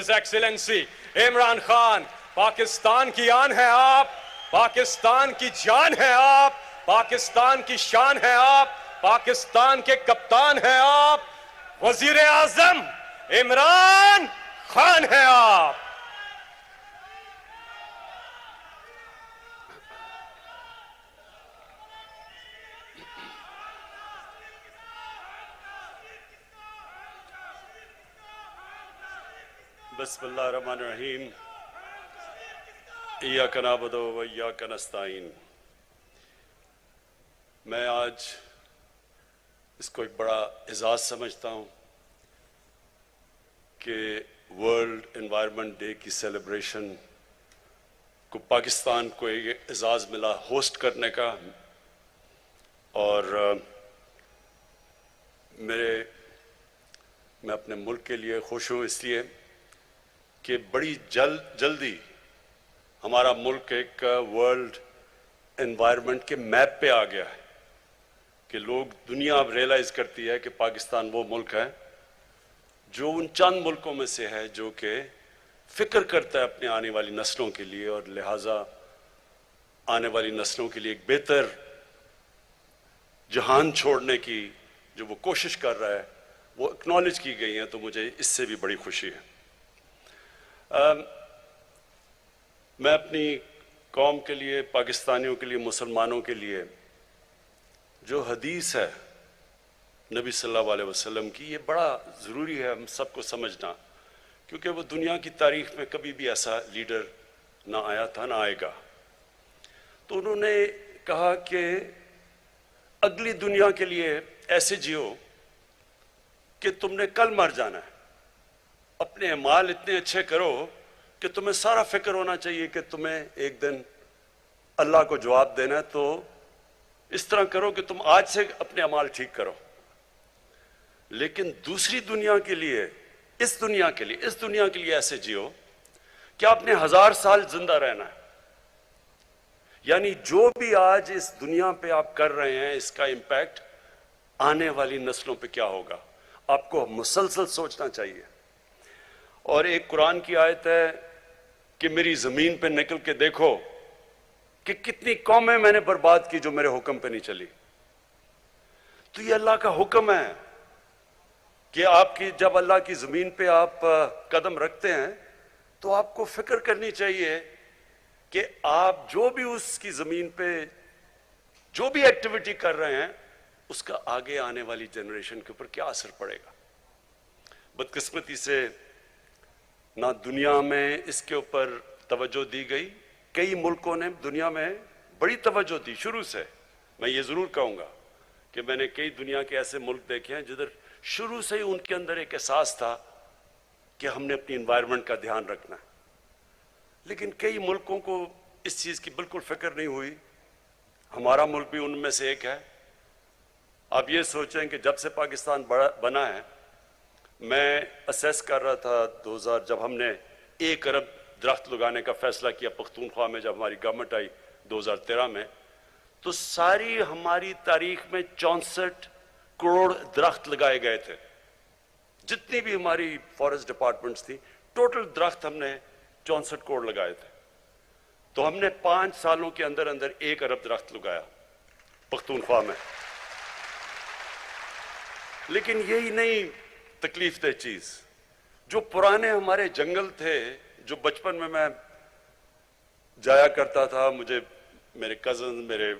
His Excellency Imran Khan, Pakistan کی آن ہے آپ، پاکستان کی جان ہے آپ، پاکستان کی شان ہے آپ، پاکستان کے کپتان ہیں آپ، وزیر اعظم عمران خان ہیں آپ۔ بسم اللہ الرحمن الرحیم، ایاک نعبد و ایاک نستعین۔ میں آج اس کو ایک بڑا اعزاز سمجھتا ہوں کہ ورلڈ انوائرمنٹ ڈے کی سیلیبریشن کو پاکستان کو ایک اعزاز ملا ہوسٹ کرنے کا، اور میں اپنے ملک کے لیے خوش ہوں اس لیے کہ بڑی جلدی ہمارا ملک ایک ورلڈ انوائرمنٹ کے میپ پہ آ گیا ہے کہ لوگ دنیا اب ریئلائز کرتی ہے کہ پاکستان وہ ملک ہے جو ان چند ملکوں میں سے ہے جو کہ فکر کرتا ہے اپنے آنے والی نسلوں کے لیے، اور لہٰذا آنے والی نسلوں کے لیے ایک بہتر جہان چھوڑنے کی جو وہ کوشش کر رہا ہے وہ اکنالج کی گئی ہیں، تو مجھے اس سے بھی بڑی خوشی ہے۔ میں اپنی قوم کے لیے، پاکستانیوں کے لیے، مسلمانوں کے لیے جو حدیث ہے نبی صلی اللہ علیہ وسلم کی، یہ بڑا ضروری ہے ہم سب کو سمجھنا، کیونکہ وہ دنیا کی تاریخ میں کبھی بھی ایسا لیڈر نہ آیا تھا نہ آئے گا۔ تو انہوں نے کہا کہ اگلی دنیا کے لیے ایسے جیو کہ تم نے کل مر جانا ہے، اپنے اعمال اتنے اچھے کرو کہ تمہیں سارا فکر ہونا چاہیے کہ تمہیں ایک دن اللہ کو جواب دینا ہے، تو اس طرح کرو کہ تم آج سے اپنے اعمال ٹھیک کرو۔ لیکن دوسری دنیا کے لیے، اس دنیا کے لیے ایسے جیو کہ آپ نے 1000 سال زندہ رہنا ہے، یعنی جو بھی آج اس دنیا پہ آپ کر رہے ہیں اس کا امپیکٹ آنے والی نسلوں پہ کیا ہوگا، آپ کو مسلسل سوچنا چاہیے۔ اور ایک قرآن کی آیت ہے کہ میری زمین پہ نکل کے دیکھو کہ کتنی قومیں میں نے برباد کی جو میرے حکم پہ نہیں چلی۔ تو یہ اللہ کا حکم ہے کہ آپ کی جب اللہ کی زمین پہ آپ قدم رکھتے ہیں تو آپ کو فکر کرنی چاہیے کہ آپ جو بھی اس کی زمین پہ جو بھی ایکٹیویٹی کر رہے ہیں اس کا آگے آنے والی جنریشن کے اوپر کیا اثر پڑے گا۔ بدقسمتی سے نہ دنیا میں اس کے اوپر توجہ دی گئی، کئی ملکوں نے دنیا میں بڑی توجہ دی شروع سے۔ میں یہ ضرور کہوں گا کہ میں نے کئی دنیا کے ایسے ملک دیکھے ہیں جدھر شروع سے ہی ان کے اندر ایک احساس تھا کہ ہم نے اپنی انوائرمنٹ کا دھیان رکھنا ہے، لیکن کئی ملکوں کو اس چیز کی بالکل فکر نہیں ہوئی۔ ہمارا ملک بھی ان میں سے ایک ہے۔ آپ یہ سوچیں کہ جب سے پاکستان بنا ہے، میں اسیس کر رہا تھا 2000 جب ہم نے 1 ارب درخت لگانے کا فیصلہ کیا پختونخوا میں، جب ہماری گورنمنٹ آئی 2013 میں، تو ساری ہماری تاریخ میں 64 کروڑ درخت لگائے گئے تھے۔ جتنی بھی ہماری فارسٹ ڈپارٹمنٹس تھی، ٹوٹل درخت ہم نے 64 کروڑ لگائے تھے۔ تو ہم نے 5 سالوں کے اندر 1 ارب درخت لگایا پختونخوا میں۔ لیکن یہی نہیں تکلیف دہ چیز، جو پرانے ہمارے جنگل تھے، جو بچپن میں جایا کرتا تھا، مجھے میرے کزن میرے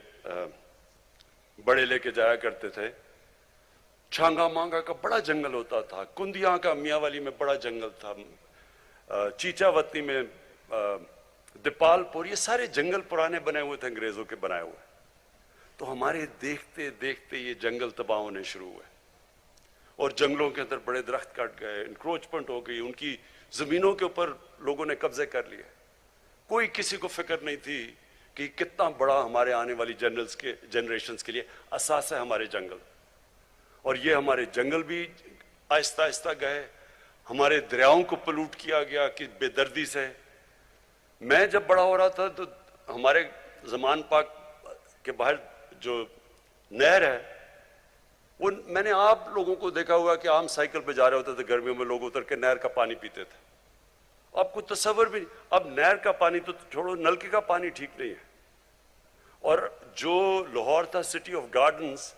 بڑے لے کے جایا کرتے تھے، چھانگا مانگا کا بڑا جنگل ہوتا تھا، کندیاں کا میاں والی میں بڑا جنگل تھا، چیچا وطنی میں، دیپال پور، یہ سارے جنگل پرانے بنے ہوئے تھے، انگریزوں کے بنائے ہوئے۔ تو ہمارے دیکھتے دیکھتے یہ جنگل تباہ ہونے شروع ہوئے، اور جنگلوں کے اندر بڑے درخت کٹ گئے، انکروچمنٹ ہو گئی، ان کی زمینوں کے اوپر لوگوں نے قبضے کر لیے۔ کوئی کسی کو فکر نہیں تھی کہ کتنا بڑا ہمارے آنے والی جنریشنز کے لیے اثاثہ ہے ہمارے جنگل۔ اور یہ ہمارے جنگل بھی آہستہ آہستہ گئے، ہمارے دریاؤں کو پلوٹ کیا گیا کہ بے دردی سے۔ میں جب بڑا ہو رہا تھا تو ہمارے زمان پاک کے باہر جو نہر ہے، وہ میں نے آپ لوگوں کو دیکھا ہوا کہ عام سائیکل پہ جا رہے ہوتے تھے، گرمیوں میں لوگ اتر کے نہر کا پانی پیتے تھے۔ آپ کو تصور بھی نہیں. اب نہر کا پانی تو چھوڑو, نلکے کا پانی ٹھیک نہیں ہے. اور جو لاہور تھا سٹی آف گارڈنز,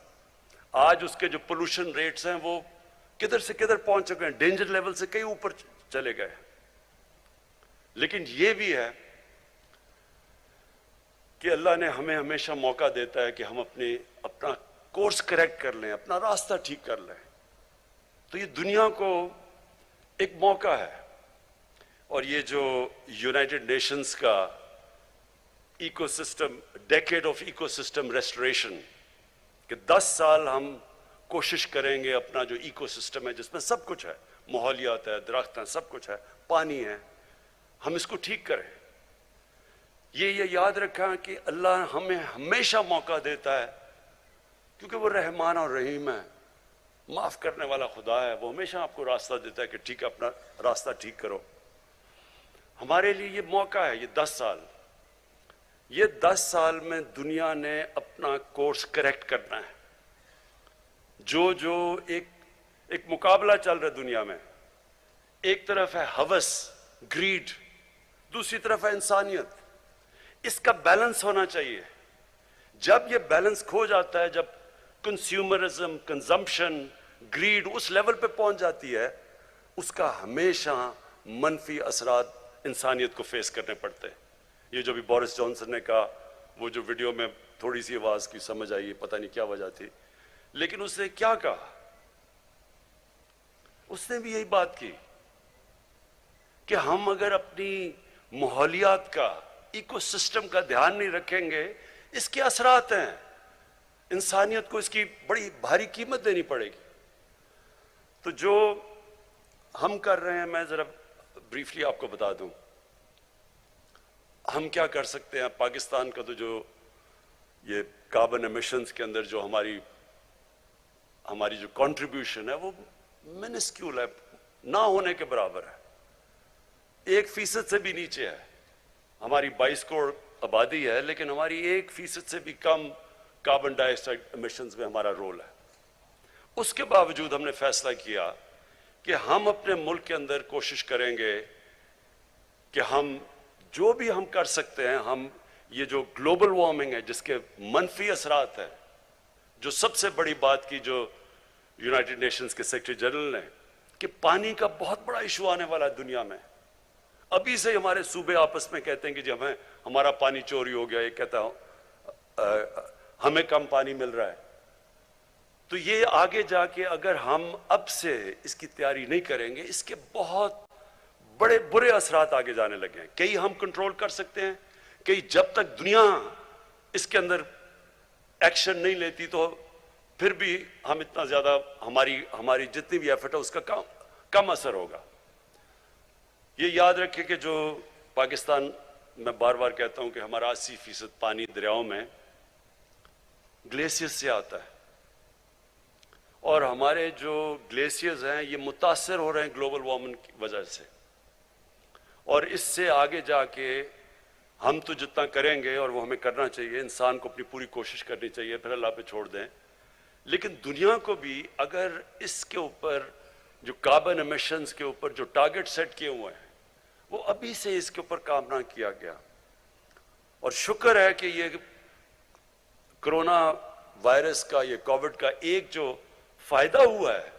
آج اس کے جو پولوشن ریٹس ہیں وہ کدھر سے کدھر پہنچ چکے ہیں, ڈینجر لیول سے کئی اوپر چلے گئے. لیکن یہ بھی ہے کہ اللہ نے ہمیں ہمیشہ موقع دیتا ہے کہ ہم اپنا کورس کریکٹ کر لیں, اپنا راستہ ٹھیک کر لیں. تو یہ دنیا کو ایک موقع ہے. اور یہ جو یونائٹڈ نیشنز کا ecosystem, decade of ecosystem restoration, کہ 10 سال ہم کوشش کریں گے اپنا جو ایکو سسٹم ہے جس میں سب کچھ ہے, ماحولیات ہے, درخت ہیں, سب کچھ ہے, پانی ہے, ہم اس کو ٹھیک کریں. یہ یاد رکھا کہ اللہ ہمیں ہمیشہ موقع دیتا ہے کیونکہ وہ رحمان اور رحیم ہے, معاف کرنے والا خدا ہے. وہ ہمیشہ آپ کو راستہ دیتا ہے کہ ٹھیک ہے, اپنا راستہ ٹھیک کرو. ہمارے لیے یہ موقع ہے, یہ 10 سال. یہ 10 سال میں دنیا نے اپنا کورس کریکٹ کرنا ہے. جو ایک مقابلہ چل رہا ہے دنیا میں, ایک طرف ہے ہوس, گریڈ, دوسری طرف ہے انسانیت. اس کا بیلنس ہونا چاہیے. جب یہ بیلنس کھو جاتا ہے, جب کنزیومرزم, کنزمپشن, گریڈ اس لیول پہ پہنچ جاتی ہے, اس کا ہمیشہ منفی اثرات انسانیت کو فیس کرنے پڑتے ہیں. یہ جو بھی بورس جانسن نے کہا, وہ جو ویڈیو میں تھوڑی سی آواز کی سمجھ آئی, پتہ نہیں کیا وجہ تھی, لیکن اس نے کیا کہا, اس نے بھی یہی بات کی کہ ہم اگر اپنی ماحولیات کا, ایکو سسٹم کا دھیان نہیں رکھیں گے, اس کے اثرات ہیں, انسانیت کو اس کی بڑی بھاری قیمت دینی پڑے گی. تو جو ہم کر رہے ہیں, میں ذرا بریفلی آپ کو بتا دوں ہم کیا کر سکتے ہیں. پاکستان کا تو جو یہ کاربن ایمیشنز کے اندر جو ہماری جو کنٹریبیوشن ہے وہ منسکیول ہے, نہ ہونے کے برابر ہے, 1% سے بھی نیچے ہے. ہماری 22 کروڑ آبادی ہے, لیکن ہماری 1% سے بھی کم کاربن ڈائی آکسائڈ ایمیشنز میں ہمارا رول ہے. اس کے باوجود ہم نے فیصلہ کیا کہ ہم اپنے ملک کے اندر کوشش کریں گے کہ ہم جو بھی ہم کر سکتے ہیں, ہم یہ جو گلوبل وارمنگ ہے جس کے منفی اثرات ہیں, جو سب سے بڑی بات کی جو یونائٹڈ نیشنز کے سیکرٹری جنرل نے, کہ پانی کا بہت بڑا ایشو آنے والا ہے دنیا میں. ابھی سے ہمارے صوبے آپس میں کہتے ہیں کہ جی ہمارا پانی چوری ہو گیا, یہ کہتا ہوں ہمیں کم پانی مل رہا ہے. تو یہ آگے جا کے اگر ہم اب سے اس کی تیاری نہیں کریں گے, اس کے بہت بڑے برے اثرات آگے جانے لگے ہیں. کئی ہم کنٹرول کر سکتے ہیں, کئی جب تک دنیا اس کے اندر ایکشن نہیں لیتی تو پھر بھی ہم اتنا زیادہ ہماری جتنی بھی ایفرٹ ہے اس کا کم اثر ہوگا. یہ یاد رکھیں کہ جو پاکستان, میں بار بار کہتا ہوں کہ ہمارا 80% پانی دریاؤں میں گلیشیئر سے آتا ہے, اور ہمارے جو گلیشیئرز ہیں یہ متاثر ہو رہے ہیں گلوبل وارمنگ کی وجہ سے. اور اس سے آگے جا کے ہم تو جتنا کریں گے, اور وہ ہمیں کرنا چاہیے, انسان کو اپنی پوری کوشش کرنی چاہیے, پھر اللہ پہ چھوڑ دیں. لیکن دنیا کو بھی اگر اس کے اوپر جو کاربن ایمیشنز کے اوپر جو ٹارگٹ سیٹ کیے ہوئے ہیں, وہ ابھی سے اس کے اوپر کام نہ کیا گیا. اور شکر ہے کہ یہ کرونا وائرس کا, یہ کووڈ کا ایک جو فائدہ ہوا ہے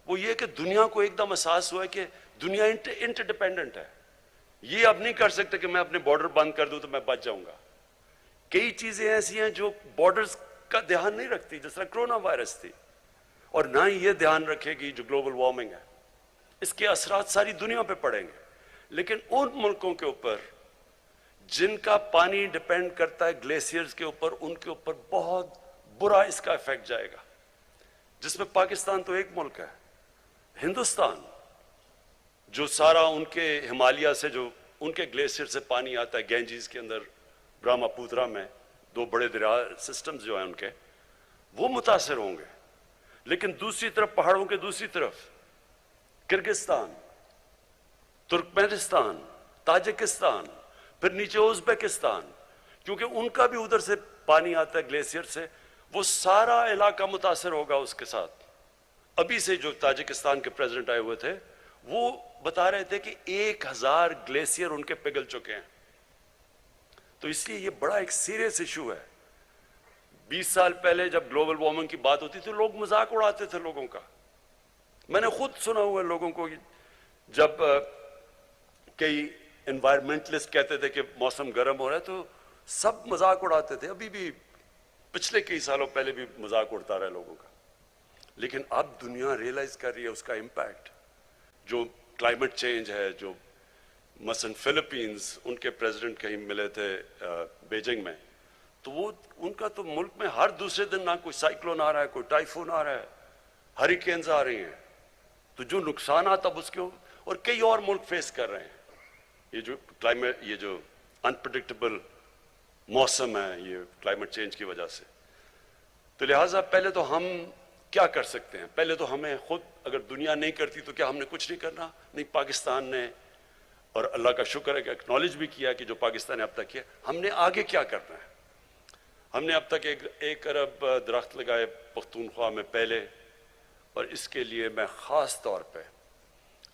وہ یہ کہ دنیا کو ایک دم احساس ہوا ہے کہ دنیا انٹر ڈیپینڈنٹ ہے. یہ اب نہیں کر سکتے کہ میں اپنے بارڈر بند کر دوں تو میں بچ جاؤں گا. کئی چیزیں ایسی ہیں جو بارڈرز کا دھیان نہیں رکھتی, جس طرح کرونا وائرس تھی, اور نہ ہی یہ دھیان رکھے گی جو گلوبل وارمنگ ہے, اس کے اثرات ساری دنیا پہ پڑیں گے. لیکن ان ملکوں کے اوپر جن کا پانی ڈیپینڈ کرتا ہے گلیشیئرز کے اوپر, ان کے اوپر بہت برا اس کا ایفیکٹ جائے گا, جس میں پاکستان تو ایک ملک ہے. ہندوستان جو سارا ان کے ہمالیہ سے جو ان کے گلیشیئر سے پانی آتا ہے, گینجیز کے اندر, برہما پوترا میں 2 بڑے دریا سسٹمز جو ہیں ان کے, وہ متاثر ہوں گے. لیکن دوسری طرف پہاڑوں کے دوسری طرف کرگستان, ترکمانستان, تاجکستان, پھر نیچے ازبکستان, کیونکہ ان کا بھی ادھر سے پانی آتا ہے گلیشیئر سے, وہ سارا علاقہ متاثر ہوگا اس کے ساتھ. ابھی سے جو تاجکستان کے پریزیڈنٹ آئے ہوئے تھے وہ بتا رہے تھے کہ 1000 گلیشیئر ان کے پگھل چکے ہیں. تو اس لیے یہ بڑا ایک سیریس ایشو ہے. 20 سال پہلے جب گلوبل وارمنگ کی بات ہوتی تھی لوگ مذاق اڑاتے تھے لوگوں کا. میں نے خود سنا ہوا ہے لوگوں کو جب کئی انوائرمنٹلسٹ کہتے تھے کہ موسم گرم ہو رہا ہے تو سب مذاق اڑاتے تھے. ابھی بھی پچھلے کئی سالوں پہلے بھی مذاق اڑتا رہا لوگوں کا. لیکن اب دنیا ریئلائز کر رہی ہے اس کا امپیکٹ. جو کلائمیٹ چینج ہے, جو مثلا فلپینز, ان کے پریزیڈنٹ کہیں ملے تھے بیجنگ میں, تو وہ ان کا تو ملک میں ہر دوسرے دن نہ کوئی سائیکلون آ رہا ہے, کوئی ٹائفون آ رہا ہے, ہریکینز آ رہی ہیں. تو جو نقصانات اب اس کے اور کئی اور ملک فیس کر رہے ہیں. یہ جو کلائمیٹ, یہ جو انپریڈکٹیبل موسم ہے یہ کلائمیٹ چینج کی وجہ سے. تو لہٰذا پہلے تو ہم کیا کر سکتے ہیں؟ پہلے تو ہمیں خود, اگر دنیا نہیں کرتی تو کیا ہم نے کچھ نہیں کرنا؟ نہیں, پاکستان نے, اور اللہ کا شکر ہے کہ اکنالج بھی کیا کہ جو پاکستان نے اب تک کیا. ہم نے آگے کیا کرنا ہے؟ ہم نے اب تک 1 ارب درخت لگائے پختونخوا میں پہلے, اور اس کے لیے میں خاص طور پہ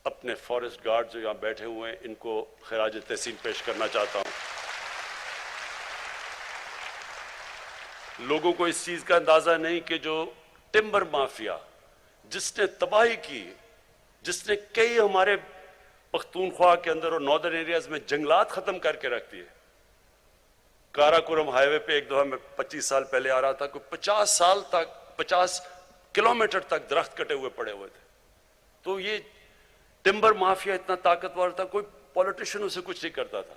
اپنے فارسٹ گارڈ جو یہاں بیٹھے ہوئے ہیں ان کو خراج تحسین پیش کرنا چاہتا ہوں. لوگوں کو اس چیز کا اندازہ نہیں کہ جو ٹمبر مافیا جس نے تباہی کی, جس نے کئی ہمارے پختونخوا کے اندر اور ناردرن ایریاز میں جنگلات ختم کر کے رکھ دیے. کاراکورم ہائی وے پہ ایک دفعہ میں 25 سال پہلے آ رہا تھا, کوئی 50 سال تک 50 کلومیٹر تک درخت کٹے ہوئے پڑے ہوئے تھے. تو یہ ٹمبر مافیا اتنا طاقتور تھا, کوئی پولیٹیشین اسے کچھ نہیں کرتا تھا.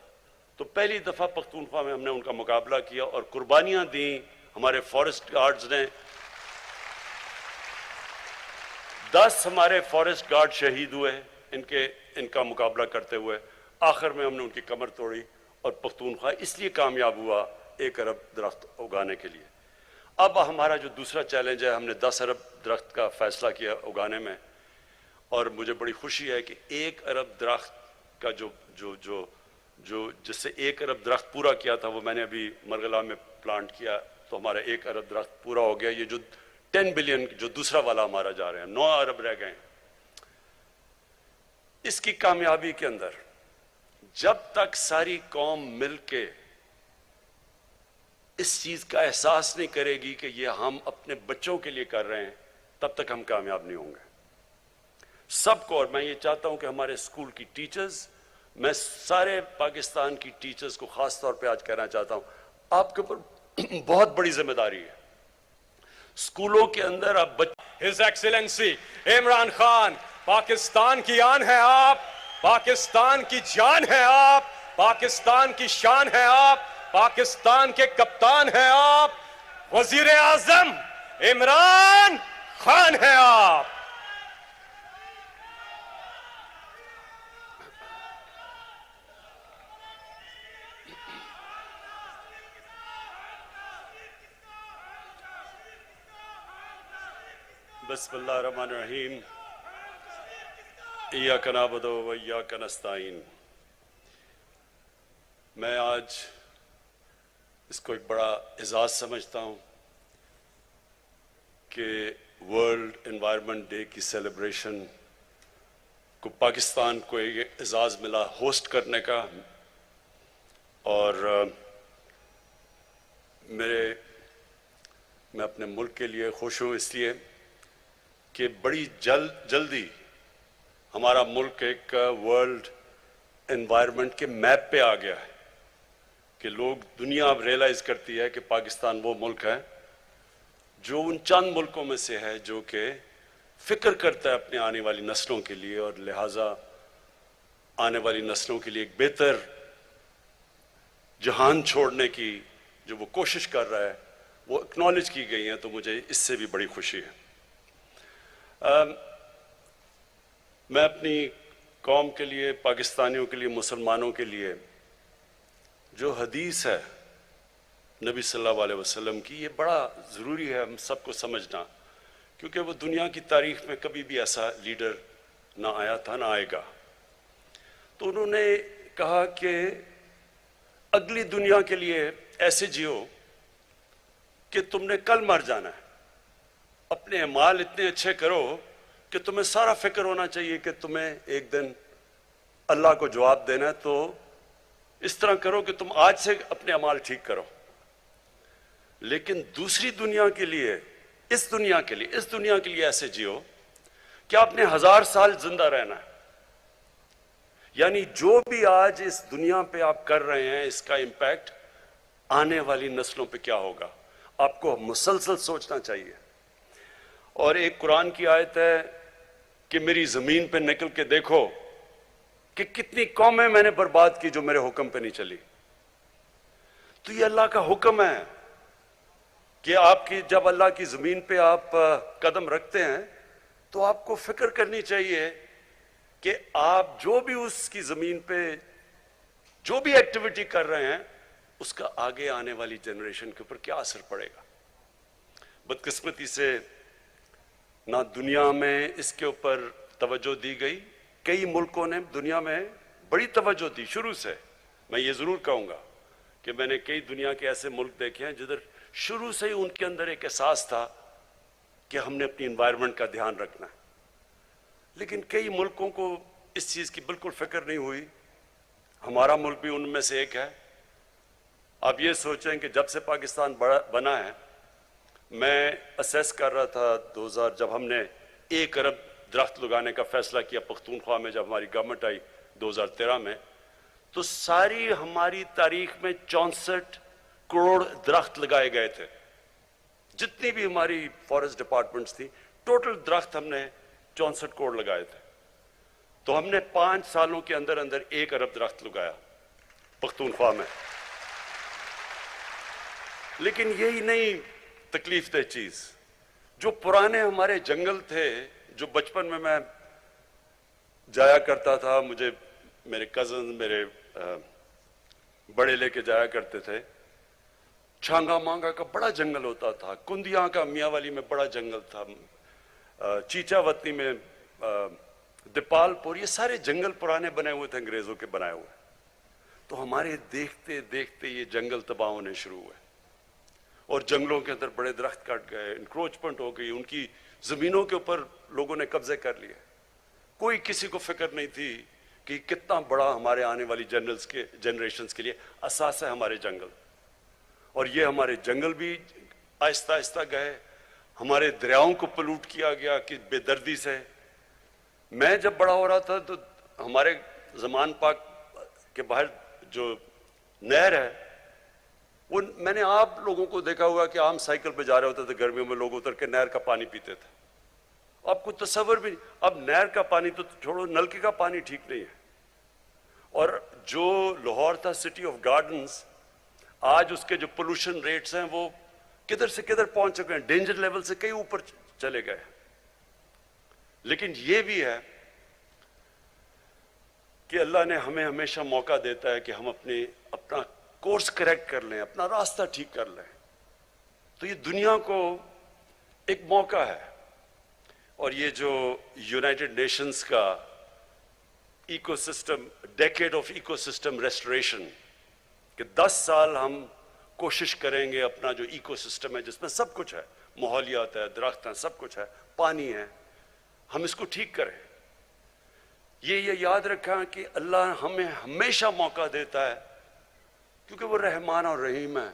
تو پہلی دفعہ پختونخوا میں ہم نے ان کا مقابلہ کیا اور قربانیاں دیں. ہمارے فارسٹ گارڈز نے 10 ہمارے فارسٹ گارڈ شہید ہوئے ان کا مقابلہ کرتے ہوئے. آخر میں ہم نے ان کی کمر توڑی اور پختونخوا اس لیے کامیاب ہوا 1 ارب درخت اگانے کے لیے. اب ہمارا جو دوسرا چیلنج ہے, ہم نے 10 ارب درخت کا فیصلہ کیا اگانے میں, اور مجھے بڑی خوشی ہے کہ 1 ارب درخت کا جو جس سے 1 ارب درخت پورا کیا تھا وہ میں نے ابھی مرغلا میں پلانٹ کیا, تو ہمارا 1 ارب درخت پورا ہو گیا. یہ جو 10 بلین جو دوسرا والا ہمارا جا رہے ہیں, 9 ارب رہ گئے ہیں. اس کی کامیابی کے اندر جب تک ساری قوم مل کے اس چیز کا احساس نہیں کرے گی کہ یہ ہم اپنے بچوں کے لیے کر رہے ہیں, تب تک ہم کامیاب نہیں ہوں گے. سب کو, اور میں یہ چاہتا ہوں کہ ہمارے اسکول کی ٹیچرز, میں سارے پاکستان کی ٹیچرز کو خاص طور پہ آج کہنا چاہتا ہوں, آپ کے اوپر بہت بڑی ذمہ داری ہے. اسکولوں کے اندر اب ہز ایکسیلنسی عمران خان, پاکستان کی آن ہے آپ, پاکستان کی جان ہے آپ, پاکستان کی شان ہے آپ, پاکستان کے کپتان ہیں آپ, وزیر اعظم عمران خان ہیں آپ. بسم اللہ الرحمن الرحیم. ایاک نعبد و ایاک نستعین. میں آج اس کو ایک بڑا اعزاز سمجھتا ہوں کہ ورلڈ انوائرمنٹ ڈے کی سیلیبریشن کو پاکستان کو ایک اعزاز ملا ہوسٹ کرنے کا. اور میں اپنے ملک کے لیے خوش ہوں اس لیے کہ بڑی جلدی ہمارا ملک ایک ورلڈ انوائرمنٹ کے میپ پہ آ گیا ہے کہ لوگ, دنیا اب ریئلائز کرتی ہے کہ پاکستان وہ ملک ہے جو ان چند ملکوں میں سے ہے جو کہ فکر کرتا ہے اپنے آنے والی نسلوں کے لیے, اور لہٰذا آنے والی نسلوں کے لیے ایک بہتر جہان چھوڑنے کی جو وہ کوشش کر رہا ہے وہ اکنالج کی گئی ہیں. تو مجھے اس سے بھی بڑی خوشی ہے. میں اپنی قوم کے لیے, پاکستانیوں کے لیے, مسلمانوں کے لیے جو حدیث ہے نبی صلی اللہ علیہ وسلم کی, یہ بڑا ضروری ہے ہم سب کو سمجھنا, کیونکہ وہ دنیا کی تاریخ میں کبھی بھی ایسا لیڈر نہ آیا تھا نہ آئے گا. تو انہوں نے کہا کہ اگلی دنیا کے لیے ایسے جیو کہ تم نے کل مر جانا ہے. اپنے اعمال اتنے اچھے کرو کہ تمہیں سارا فکر ہونا چاہیے کہ تمہیں ایک دن اللہ کو جواب دینا ہے تو اس طرح کرو کہ تم آج سے اپنے اعمال ٹھیک کرو، لیکن دوسری دنیا کے لیے، اس دنیا کے لیے ایسے جیو کہ آپ نے 1000 سال زندہ رہنا ہے. یعنی جو بھی آج اس دنیا پہ آپ کر رہے ہیں اس کا امپیکٹ آنے والی نسلوں پہ کیا ہوگا، آپ کو مسلسل سوچنا چاہیے. اور ایک قرآن کی آیت ہے کہ میری زمین پہ نکل کے دیکھو کہ کتنی قومیں میں نے برباد کی جو میرے حکم پہ نہیں چلی. تو یہ اللہ کا حکم ہے کہ آپ کی جب اللہ کی زمین پہ آپ قدم رکھتے ہیں تو آپ کو فکر کرنی چاہیے کہ آپ جو بھی اس کی زمین پہ جو بھی ایکٹیویٹی کر رہے ہیں اس کا آگے آنے والی جنریشن کے اوپر کیا اثر پڑے گا. بدقسمتی سے نہ دنیا میں اس کے اوپر توجہ دی گئی. کئی ملکوں نے دنیا میں بڑی توجہ دی شروع سے. میں یہ ضرور کہوں گا کہ میں نے کئی دنیا کے ایسے ملک دیکھے ہیں جدھر شروع سے ہی ان کے اندر ایک احساس تھا کہ ہم نے اپنی انوائرمنٹ کا دھیان رکھنا ہے. لیکن کئی ملکوں کو اس چیز کی بالکل فکر نہیں ہوئی. ہمارا ملک بھی ان میں سے ایک ہے. آپ یہ سوچیں کہ جب سے پاکستان بنا ہے، میں اسیس کر رہا تھا 2000 جب ہم نے 1 ارب درخت لگانے کا فیصلہ کیا پختونخوا میں، جب ہماری گورنمنٹ آئی 2013 میں، تو ساری ہماری تاریخ میں 64 کروڑ درخت لگائے گئے تھے. جتنی بھی ہماری فارسٹ ڈپارٹمنٹس تھی ٹوٹل درخت ہم نے 64 کروڑ لگائے تھے. تو ہم نے 5 سالوں کے اندر 1 ارب درخت لگایا پختونخوا میں. لیکن یہی نہیں تکلیف دہ چیز، جو پرانے ہمارے جنگل تھے، جو بچپن میں جایا کرتا تھا، مجھے میرے کزن میرے بڑے لے کے جایا کرتے تھے. چھانگا مانگا کا بڑا جنگل ہوتا تھا، کندیاں کا میاں والی میں بڑا جنگل تھا، چیچا وطنی میں، دیپال پور، یہ سارے جنگل پرانے بنے ہوئے تھے، انگریزوں کے بنائے ہوئے. تو ہمارے دیکھتے دیکھتے یہ جنگل تباہ ہونے شروع ہوئے اور جنگلوں کے اندر بڑے درخت کٹ گئے، انکروچمنٹ ہو گئی، ان کی زمینوں کے اوپر لوگوں نے قبضے کر لیے. کوئی کسی کو فکر نہیں تھی کہ کتنا بڑا ہمارے آنے والی جنریشنز کے لیے اثاثہ ہے ہمارے جنگل. اور یہ ہمارے جنگل بھی آہستہ آہستہ گئے. ہمارے دریاؤں کو پلوٹ کیا گیا کہ بے دردی سے. میں جب بڑا ہو رہا تھا تو ہمارے زمان پاک کے باہر جو نہر ہے، وہ میں نے آپ لوگوں کو دیکھا ہوگا کہ عام سائیکل پہ جا رہے ہوتے تھے گرمیوں میں، لوگ اتر کے نہر کا پانی پیتے تھے. آپ کو تصور بھی نہیں. اب نہر کا پانی تو چھوڑو، نلکے کا پانی ٹھیک نہیں ہے. اور جو لاہور تھا سٹی آف گارڈنز، آج اس کے جو پولوشن ریٹس ہیں وہ کدھر سے کدھر پہنچ چکے ہیں، ڈینجر لیول سے کئی اوپر چلے گئے. لیکن یہ بھی ہے کہ اللہ نے ہمیں ہمیشہ موقع دیتا ہے کہ ہم اپنا کورس کریکٹ کر لیں، اپنا راستہ ٹھیک کر لیں. تو یہ دنیا کو ایک موقع ہے. اور یہ جو یونائٹڈ نیشنز کا ecosystem, decade of ecosystem restoration, کہ 10 سال ہم کوشش کریں گے اپنا جو ایکو سسٹم ہے جس میں سب کچھ ہے، ماحولیات ہے، درخت ہیں، سب کچھ ہے، پانی ہے، ہم اس کو ٹھیک کریں. یہ یاد رکھا کہ اللہ ہمیں ہمیشہ موقع دیتا ہے کیونکہ وہ رحمان اور رحیم ہے،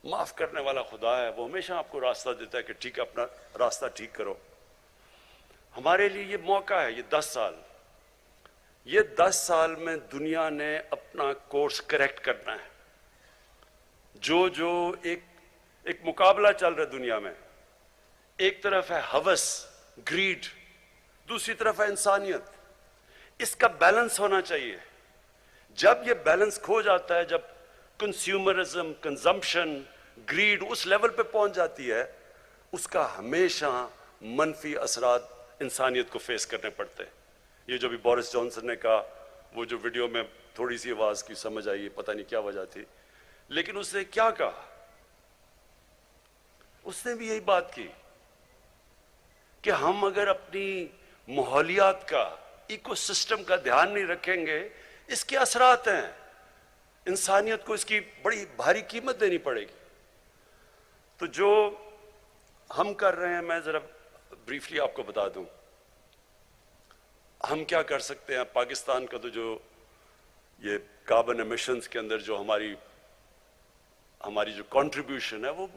معاف کرنے والا خدا ہے. وہ ہمیشہ آپ کو راستہ دیتا ہے کہ ٹھیک ہے، اپنا راستہ ٹھیک کرو. ہمارے لیے یہ موقع ہے، یہ 10 سال. یہ 10 سال میں دنیا نے اپنا کورس کریکٹ کرنا ہے. جو ایک مقابلہ چل رہا ہے دنیا میں، ایک طرف ہے ہوس، گریڈ، دوسری طرف ہے انسانیت. اس کا بیلنس ہونا چاہیے. جب یہ بیلنس کھو جاتا ہے، جب کنزیومرزم، کنزمپشن، گریڈ اس لیول پہ پہنچ جاتی ہے، اس کا ہمیشہ منفی اثرات انسانیت کو فیس کرنے پڑتے ہیں. یہ جو بھی بورس جانسن نے کہا، وہ جو ویڈیو میں تھوڑی سی آواز کی سمجھ آئی، پتہ نہیں کیا وجہ تھی، لیکن اس نے کیا کہا؟ اس نے بھی یہی بات کی کہ ہم اگر اپنی ماحولیات کا، ایکو سسٹم کا دھیان نہیں رکھیں گے، اس کے اثرات ہیں، انسانیت کو اس کی بڑی بھاری قیمت دینی پڑے گی. تو جو ہم کر رہے ہیں، میں ذرا بریفلی آپ کو بتا دوں. ہم کیا کر سکتے ہیں؟ پاکستان کا تو جو یہ کاربن ایمیشنز کے اندر جو ہماری جو کنٹریبیوشن ہے وہ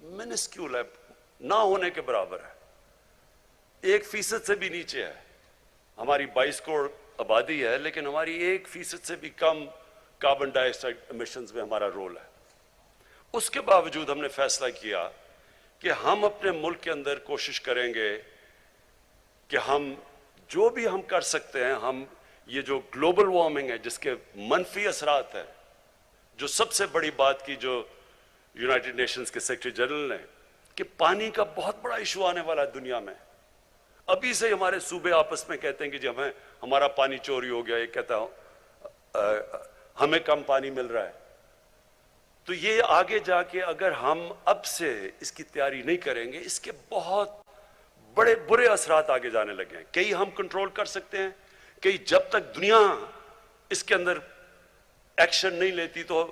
منسکیول ہے، نہ ہونے کے برابر ہے، 1% سے بھی نیچے ہے۔ ہماری 22 کروڑ آبادی ہے، لیکن ہماری 1% سے بھی کم کاربن ڈائی آکسائڈ ایمیشنز میں ہمارا رول ہے۔ اس کے باوجود ہم نے فیصلہ کیا کہ ہم اپنے ملک کے اندر کوشش کریں گے کہ ہم جو بھی ہم کر سکتے ہیں، ہم یہ جو گلوبل وارمنگ ہے جس کے منفی اثرات ہیں، جو سب سے بڑی بات کی جو یونائٹڈ نیشنز کے سیکرٹری جنرل نے کہ پانی کا بہت بڑا ایشو آنے والا ہے دنیا میں، ابھی سے ہمارے صوبے آپس میں کہتے ہیں کہ جی ہمارا پانی چوری ہو گیا، یہ کہتا ہوں ہمیں کم پانی مل رہا ہے۔ تو یہ آگے جا کے اگر ہم اب سے اس کی تیاری نہیں کریں گے، اس کے بہت بڑے برے اثرات آگے جانے لگے ہیں۔ کئی ہم کنٹرول کر سکتے ہیں، کئی جب تک دنیا اس کے اندر ایکشن نہیں لیتی تو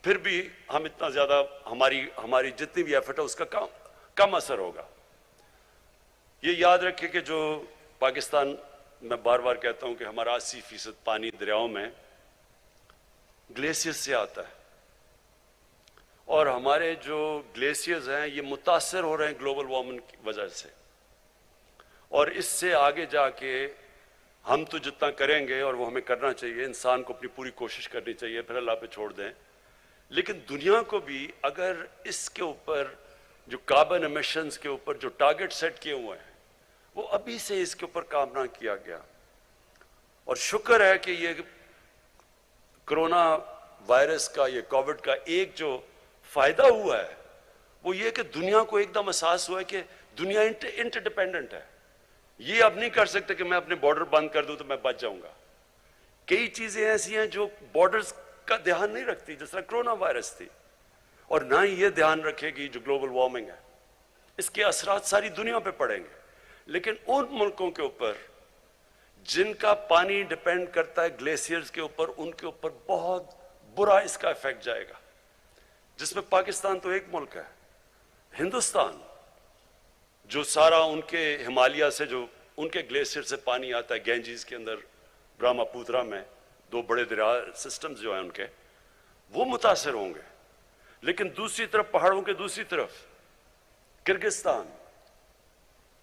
پھر بھی ہم اتنا زیادہ ہماری جتنی بھی ایفرٹ ہے اس کا کم اثر ہوگا۔ یہ یاد رکھیں کہ جو پاکستان، میں بار بار کہتا ہوں کہ ہمارا 80% پانی دریاؤں میں گلیشیئر سے آتا ہے، اور ہمارے جو گلیشیئرز ہیں یہ متاثر ہو رہے ہیں گلوبل وارمنگ کی وجہ سے، اور اس سے آگے جا کے ہم تو جتنا کریں گے، اور وہ ہمیں کرنا چاہیے، انسان کو اپنی پوری کوشش کرنی چاہیے، پھر اللہ پہ چھوڑ دیں، لیکن دنیا کو بھی اگر اس کے اوپر جو کاربن ایمیشنز کے اوپر جو ٹارگٹ سیٹ کیے ہوئے ہیں وہ ابھی سے اس کے اوپر کام نہ کیا گیا، اور شکر ہے کہ یہ کرونا وائرس کا، یہ کووڈ کا ایک جو فائدہ ہوا ہے وہ یہ کہ دنیا کو ایک دم احساس ہوا ہے کہ دنیا انٹر ڈیپینڈنٹ ہے۔ یہ اب نہیں کر سکتے کہ میں اپنے بارڈر بند کر دوں تو میں بچ جاؤں گا۔ کئی چیزیں ایسی ہیں جو بارڈرز کا دھیان نہیں رکھتی، جس طرح کرونا وائرس تھی، اور نہ ہی یہ دھیان رکھے گی جو گلوبل وارمنگ ہے، اس کے اثرات ساری دنیا پہ پڑیں گے۔ لیکن ان ملکوں کے اوپر جن کا پانی ڈیپینڈ کرتا ہے گلیشیئرز کے اوپر، ان کے اوپر بہت برا اس کا ایفیکٹ جائے گا، جس میں پاکستان تو ایک ملک ہے، ہندوستان جو سارا ان کے ہمالیہ سے جو ان کے گلیشیئر سے پانی آتا ہے، گینجیز کے اندر، برہما پوترا میں، 2 بڑے دریا سسٹمز جو ہیں ان کے، وہ متاثر ہوں گے۔ لیکن دوسری طرف پہاڑوں کے دوسری طرف کرگستان،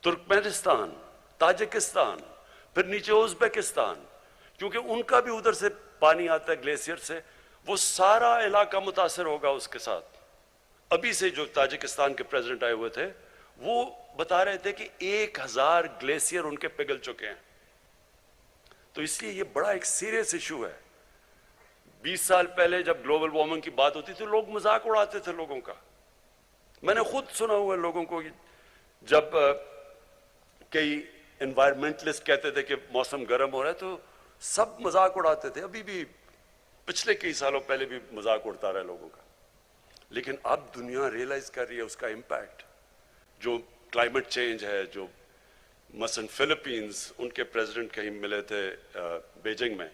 ترکمانستان، تاجکستان، پھر نیچے ازبکستان، کیونکہ ان کا بھی ادھر سے پانی آتا ہے گلیشیئر سے، وہ سارا علاقہ متاثر ہوگا اس کے ساتھ۔ ابھی سے جو تاجکستان کے پریزیڈنٹ آئے ہوئے تھے وہ بتا رہے تھے کہ 1000 گلیشیئر ان کے پگھل چکے ہیں۔ تو اس لیے یہ بڑا ایک سیریس ایشو ہے۔ 20 سال پہلے جب گلوبل وارمنگ کی بات ہوتی تھی لوگ مذاق اڑاتے تھے لوگوں کا، میں نے خود سنا ہوا ہے لوگوں کو، جب کئی انوائرمنٹلسٹ کہتے تھے کہ موسم گرم ہو رہا ہے تو سب مذاق اڑاتے تھے، ابھی بھی پچھلے کئی سالوں پہلے بھی مذاق اڑتا رہا ہے لوگوں کا، لیکن اب دنیا ریئلائز کر رہی ہے اس کا امپیکٹ، جو کلائمیٹ چینج ہے۔ جو مثلا فلپینز، ان کے پریزیڈنٹ کہیں ملے تھے بیجنگ میں،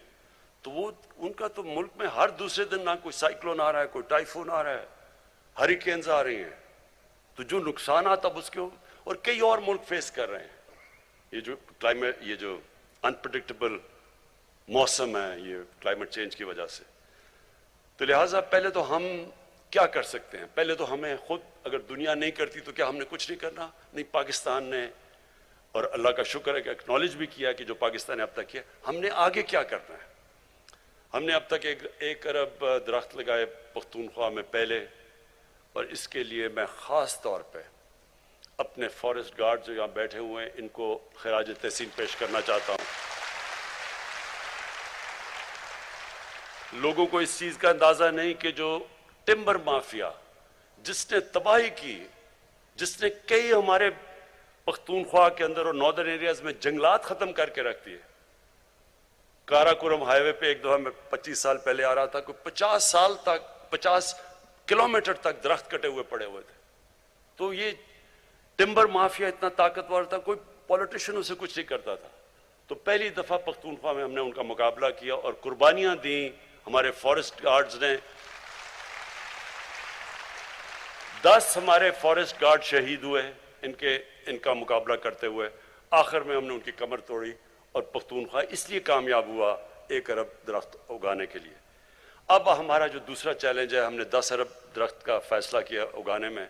تو وہ ان کا تو ملک میں ہر دوسرے دن نہ کوئی سائیکلون آ رہا ہے، کوئی ٹائفون آ رہا ہے، ہریکینز آ رہی ہیں، تو جو نقصانات اب اس کے، اور کئی اور ملک فیس کر رہے ہیں یہ جو کلائمیٹ، یہ جو انپریڈکٹیبل موسم ہے یہ کلائمیٹ چینج کی وجہ سے۔ تو لہٰذا پہلے تو ہم کیا کر سکتے ہیں؟ پہلے تو ہمیں خود، اگر دنیا نہیں کرتی تو کیا ہم نے کچھ نہیں کرنا؟ نہیں، پاکستان نے، اور اللہ کا شکر ہے کہ اکنالج بھی کیا کہ جو پاکستان نے اب تک کیا، ہم نے آگے کیا کرنا ہے؟ ہم نے اب تک 1 ارب درخت لگائے پختونخوا میں پہلے، اور اس کے لیے میں خاص طور پہ اپنے فارسٹ گارڈ جو یہاں بیٹھے ہوئے ہیں ان کو خراج تحسین پیش کرنا چاہتا ہوں۔ لوگوں کو اس چیز کا اندازہ نہیں کہ جو ٹمبر مافیا جس نے تباہی کی، جس نے کئی ہمارے پختونخوا کے اندر اور ناردرن ایریاز میں جنگلات ختم کر کے رکھ دیے۔ کارا کورم ہائی وے پہ ایک دفعہ میں 25 سال پہلے آ رہا تھا، کوئی 50 سال تک 50 کلومیٹر تک درخت کٹے ہوئے پڑے ہوئے تھے۔ تو یہ ٹمبر مافیا اتنا طاقتور تھا، کوئی پولیٹیشن اسے کچھ نہیں کرتا تھا۔ تو پہلی دفعہ پختونخوا میں ہم نے ان کا مقابلہ کیا اور قربانیاں دیں ہمارے فارسٹ گارڈز نے۔ 10 ہمارے فارسٹ گارڈ شہید ہوئے ان کا مقابلہ کرتے ہوئے، آخر میں ہم نے ان کی کمر توڑی اور پختونخوا اس لیے کامیاب ہوا 1 ارب درخت اگانے کے لیے۔ اب ہمارا جو دوسرا چیلنج ہے، ہم نے 10 ارب درخت کا فیصلہ کیا اگانے میں،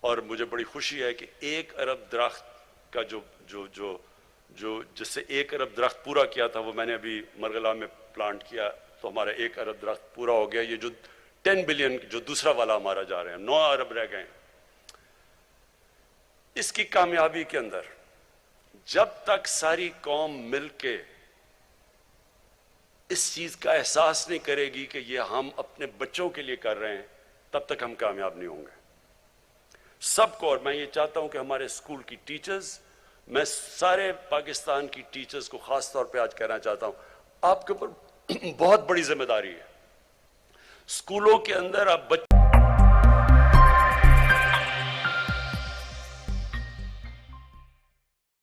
اور مجھے بڑی خوشی ہے کہ 1 ارب درخت کا جو جس سے 1 ارب درخت پورا کیا تھا وہ میں نے ابھی مرغلا میں پلانٹ کیا، تو ہمارا 1 ارب درخت پورا ہو گیا۔ یہ جو 10 بلین جو دوسرا والا ہمارا جا رہے ہیں، 9 ارب رہ گئے ہیں۔ اس کی کامیابی کے اندر جب تک ساری قوم مل کے اس چیز کا احساس نہیں کرے گی کہ یہ ہم اپنے بچوں کے لیے کر رہے ہیں، تب تک ہم کامیاب نہیں ہوں گے سب کو۔ اور میں یہ چاہتا ہوں کہ ہمارے اسکول کی ٹیچرز، میں سارے پاکستان کی ٹیچرز کو خاص طور پہ آج کہنا چاہتا ہوں، آپ کے اوپر بہت بڑی ذمہ داری ہے۔ اسکولوں کے اندر آپ